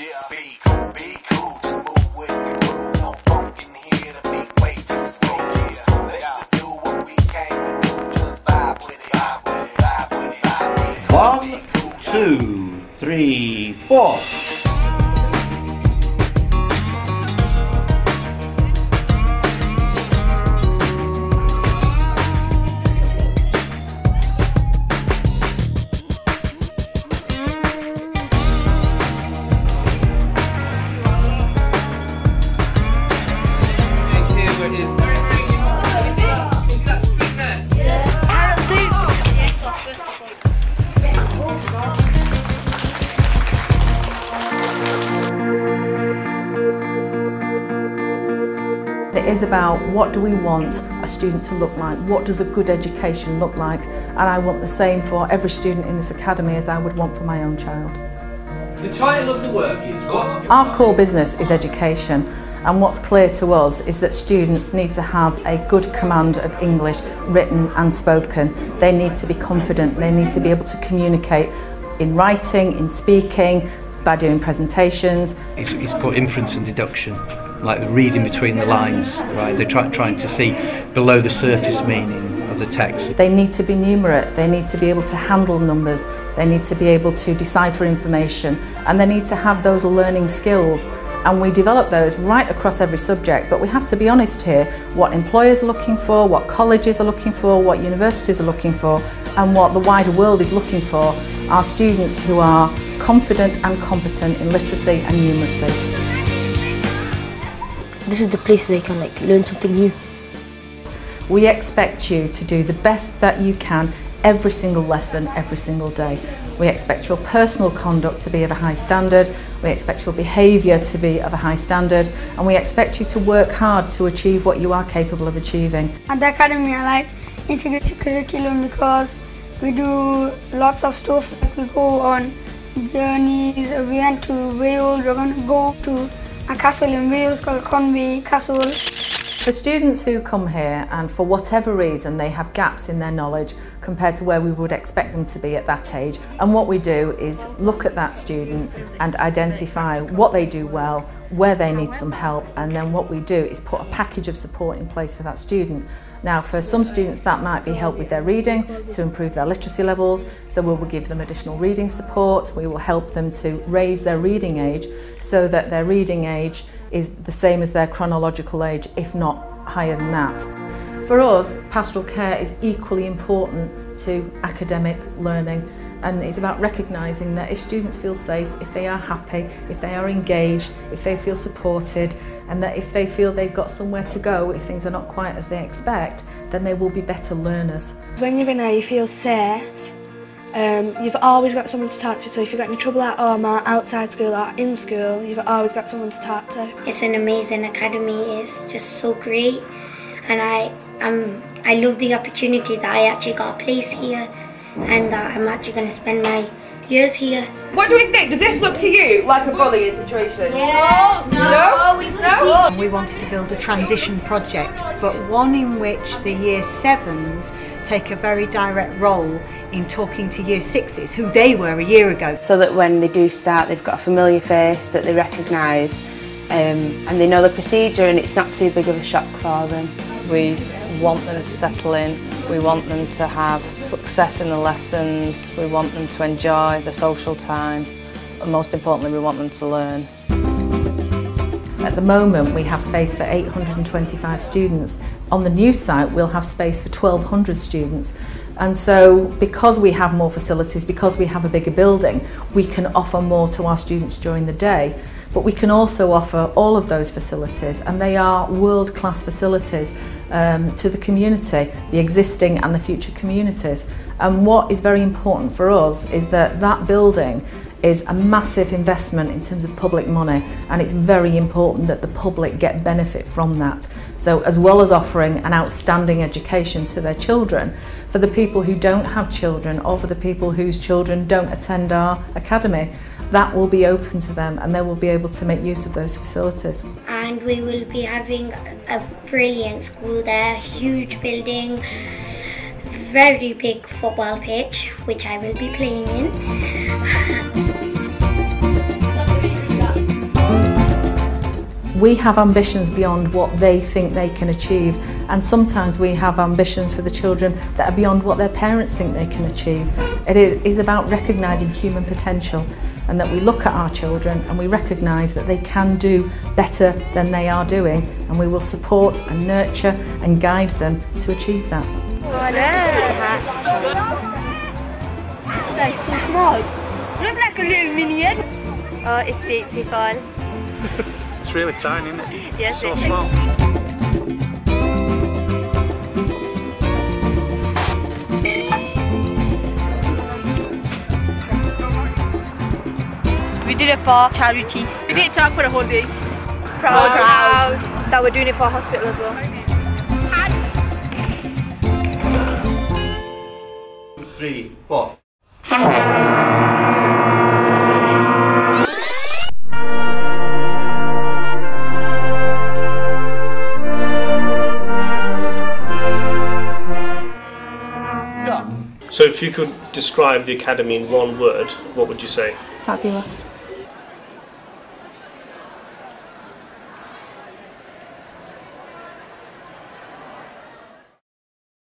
Yeah, be cool, just move with the groove. No funk in here, the beat way too slow. Yeah, let's just do what we came to do. Just vibe with it, vibe with it, vibe with it, vibe with it. 1, 2, 3, 4. It is about what do we want a student to look like, what does a good education look like, and I want the same for every student in this academy as I would want for my own child. The title of the work is what? Our core business is education, and what's clear to us is that students need to have a good command of English, written and spoken. They need to be confident, they need to be able to communicate in writing, in speaking, by doing presentations. It's put inference and deduction, like reading between the lines, right? They're trying to see below the surface meaning of the text. They need to be numerate, they need to be able to handle numbers, they need to be able to decipher information, and they need to have those learning skills. And we develop those right across every subject, but we have to be honest here, what employers are looking for, what colleges are looking for, what universities are looking for, and what the wider world is looking for are students who are confident and competent in literacy and numeracy. This is the place where you can learn something new. We expect you to do the best that you can every single lesson, every single day. We expect your personal conduct to be of a high standard, we expect your behaviour to be of a high standard, and we expect you to work hard to achieve what you are capable of achieving. At the academy I like integrated curriculum because we do lots of stuff. We go on journeys, we went to Wales, we're going to go to a castle in Wales called Conway Castle. For students who come here and for whatever reason they have gaps in their knowledge compared to where we would expect them to be at that age, and what we do is look at that student and identify what they do well, where they need some help, and then what we do is put a package of support in place for that student. Now for some students that might be help with their reading to improve their literacy levels, so we will give them additional reading support, we will help them to raise their reading age so that their reading age is the same as their chronological age, if not higher than that. For us, pastoral care is equally important to academic learning, and it's about recognising that if students feel safe, if they are happy, if they are engaged, if they feel supported, and that if they feel they've got somewhere to go, if things are not quite as they expect, then they will be better learners. When you're in here, you feel safe. You've always got someone to talk to, so if you've got any trouble at home or outside school or in school, you've always got someone to talk to. It's an amazing academy, it's just so great, and I love the opportunity that I actually got a place here and that I'm actually going to spend my years here. What do we think? Does this look to you like a bullying situation? Yeah. No? We wanted to build a transition project, but one in which the Year 7s take a very direct role in talking to Year 6s, who they were a year ago. So that when they do start, they've got a familiar face that they recognise, and they know the procedure, and it's not too big of a shock for them. We want them to settle in, we want them to have success in the lessons, we want them to enjoy the social time, and most importantly we want them to learn. At the moment we have space for 825 students. On the new site we'll have space for 1,200 students, and so because we have more facilities, because we have a bigger building, we can offer more to our students during the day. But we can also offer all of those facilities, and they are world-class facilities to the community, the existing and the future communities. And what is very important for us is that that building is a massive investment in terms of public money, and it's very important that the public get benefit from that. So as well as offering an outstanding education to their children, for the people who don't have children or for the people whose children don't attend our academy, that will be open to them and they will be able to make use of those facilities. And we will be having a brilliant school there, huge building, very big football pitch, which I will be playing in. We have ambitions beyond what they think they can achieve, and sometimes we have ambitions for the children that are beyond what their parents think they can achieve. It is about recognising human potential, and that we look at our children and we recognise that they can do better than they are doing, and we will support and nurture and guide them to achieve that. That is so small. Looks like a little mini egg. Oh, it's beautiful. It's really tiny, isn't it? Yes, so it is. small. We did it for charity. We didn't talk for the whole day. Proud that we're doing it for a hospital as well. 3, 4. So if you could describe the Academy in one word, what would you say? Fabulous.